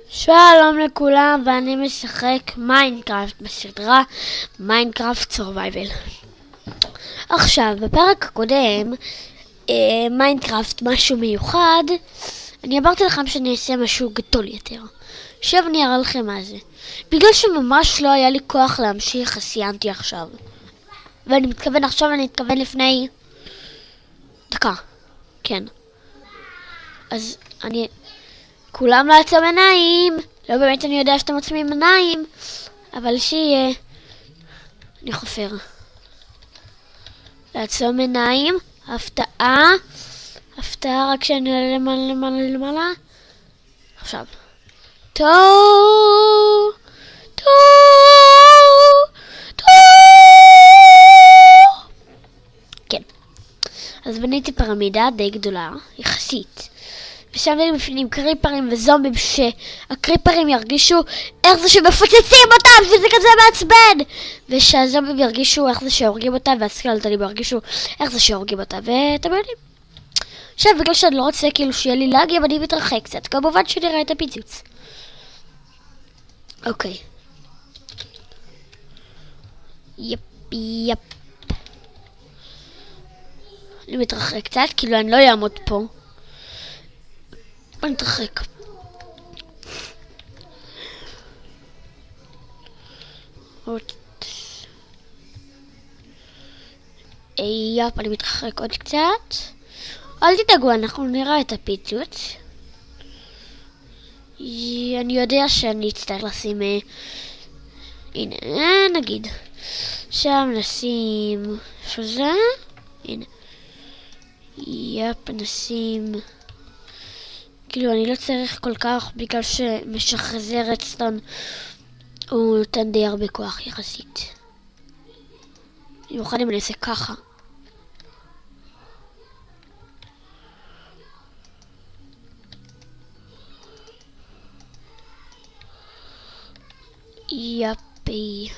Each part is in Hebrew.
שלום לכולם, ואני משחק מיינקראפט בסדרה מיינקראפט סורווייבל. עכשיו, בפרק הקודם, מיינקראפט משהו מיוחד, אני אמרתי לכם שאני אעשה משהו גדול יותר. עכשיו אני אראה לכם מה זה. בגלל שממש לא היה לי כוח להמשיך, אז סיימתי עכשיו. ואני מתכוון עכשיו, אני מתכוון לפני דקה. כן. אז אני... כולם לעצום עיניים. לא באמת אני יודע שאתם עוצמים עיניים, אבל שיהיה. אני חופר. לעצום עיניים. הפתעה. הפתעה רק שאני עולה למעלה. עכשיו. טו. כן. אז בניתי פירמידה די גדולה, יחסית. ושם בפנים קריפרים וזומבים, שהקריפרים ירגישו איך זה שמפוצצים אותם, וזה כזה מעצבן, ושהזומבים ירגישו איך זה שהורגים אותם, והסקלטונים ירגישו איך זה שהורגים אותם, ואתם יודעים. עכשיו בגלל שאני לא רוצה כאילו שיהיה לי לאגים, אני מתרחק קצת, כמובן שנראה את הפיצוץ. אוקיי. יפ. אני מתרחק קצת, כאילו אני לא אעמוד פה. בוא נתרחק. יפ, אני מתרחק עוד קצת. אל תדאגו, אנחנו נראה את הפיצוץ. אני יודע שאני אצטרך לשים... הנה, נגיד. שם נשים... שזה? הנה. יפ, נשים... כאילו אני לא צריך כל כך, בגלל שמשחרזי רדסטון הוא נותן די הרבה כוח יחסית. במיוחד אם אני אעשה ככה. יפי.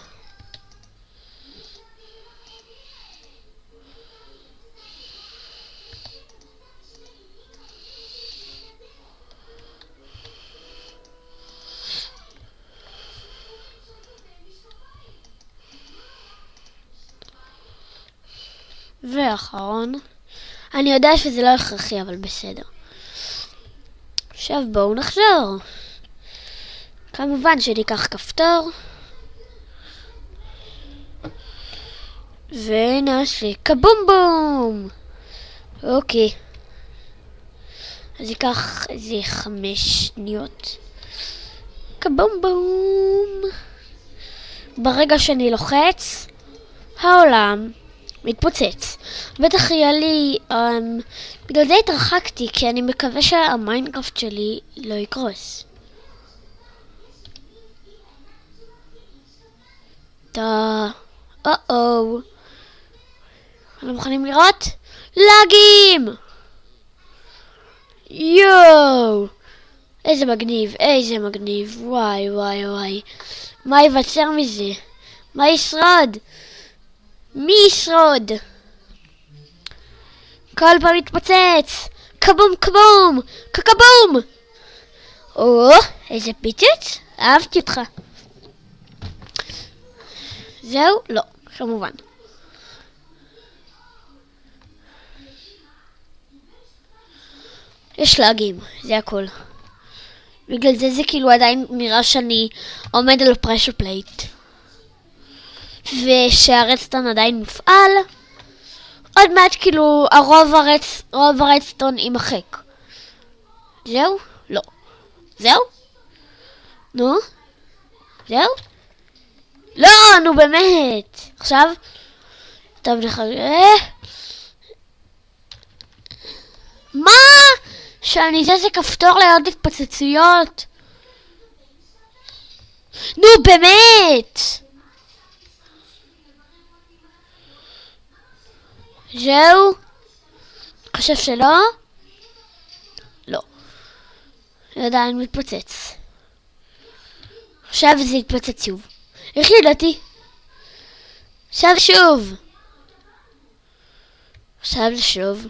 ואחרון, אני יודע שזה לא הכרחי, אבל בסדר. עכשיו בואו נחזור. כמובן שניקח כפתור ונעשה כבום בום. אוקיי, אז ייקח איזה 5 שניות. כבום בום. ברגע שאני לוחץ, העולם מתפוצץ. בטח יהיה לי... בגלל זה התרחקתי, כי אני מקווה שהמיינקראפט שלי לא יקרוס. או-או. אנחנו מוכנים לראות? לגים! יואו! איזה מגניב, איזה מגניב. וואי. מה ייווצר מזה? מה ישרוד? מי ישרוד? כל פעם מתפוצץ. כבום כבום. כבום. או, איזה פיצוץ. אהבתי אותך. זהו? לא, כמובן. יש לאגים, זה הכל. בגלל זה כאילו עדיין נראה שאני עומד על הפרשר פלייט. ושהרדסטון עדיין מופעל. עוד מעט כאילו רוב הרדסטון יימחק. זהו? לא. זהו? נו? זהו? לא, נו באמת. עכשיו? טוב, מה? שאני זה כפתור ליד התפוצצויות? נו באמת. זהו? חושב שלא? לא. עדיין מתפוצץ. עכשיו זה יתפוצץ שוב. איך ידעתי? עכשיו שוב. עכשיו זה שוב.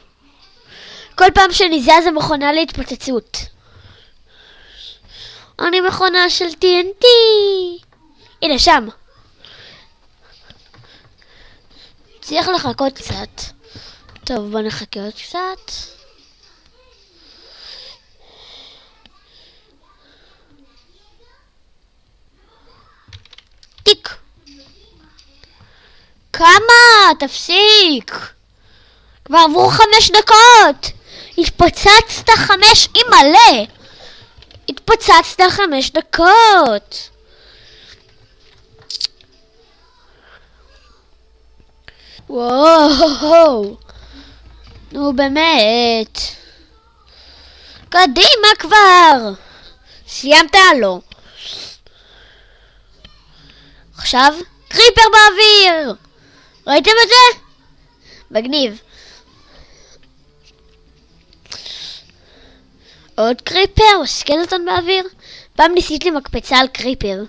כל פעם שאני זז המכונה להתפוצצות. אני מכונה של TNT. הנה שם. צריך לחכות קצת. טוב, בוא נחכה עוד קצת. טיק. כמה? תפסיק. כבר עברו 5 דקות. התפוצצת 5 מלא. התפוצצת 5 דקות. וואו. נו באמת. קדימה כבר. סיימת? לא. עכשיו קריפר באוויר. ראיתם את זה? מגניב. עוד קריפר, סקלטון באוויר. פעם ניסיתי מקפצה על קריפר.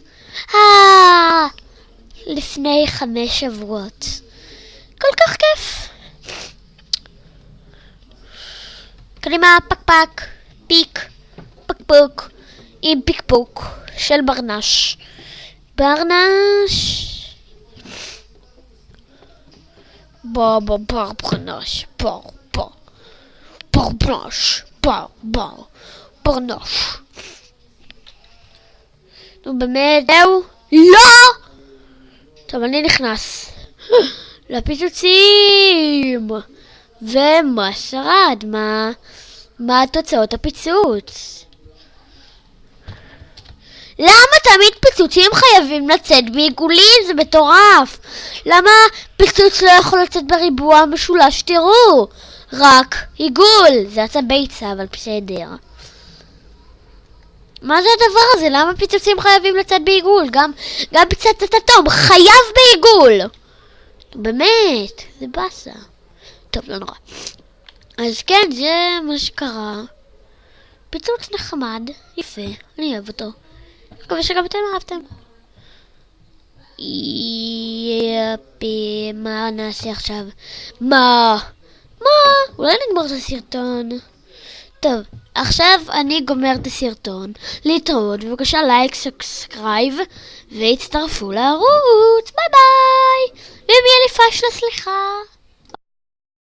לפני 5 שבועות. כל כך כיף. קדימה, פק פק, פיק, פק פוק, עם פיקפוק של ברנש. ברנש. ברנש. ברנש. נו באמת, זהו? לא! טוב, אני נכנס. לפיצוצים. ומה שרד? מה תוצאות הפיצוץ? למה תמיד פיצוצים חייבים לצאת בעיגולים? זה מטורף. למה פיצוץ לא יכול לצאת בריבוע משולש? תראו, רק עיגול. זה יצא ביצה, אבל בסדר. מה זה הדבר הזה? למה פיצוצים חייבים לצאת בעיגול? גם פצצת אטום חייב בעיגול. באמת, זה בסה. טוב, לא נורא. אז כן, זה מה שקרה. פיצוץ נחמד, יפה, אני אוהב אותו. מקווה שגם אתם אהבתם. יפי, מה נעשה עכשיו? מה? אולי נגמור את הסרטון. טוב, עכשיו אני גומר את הסרטון. להתראות, בבקשה לייק, סאבסקרייב, והצטרפו לערוץ. ביי ביי. ומי אליפה של סליחה.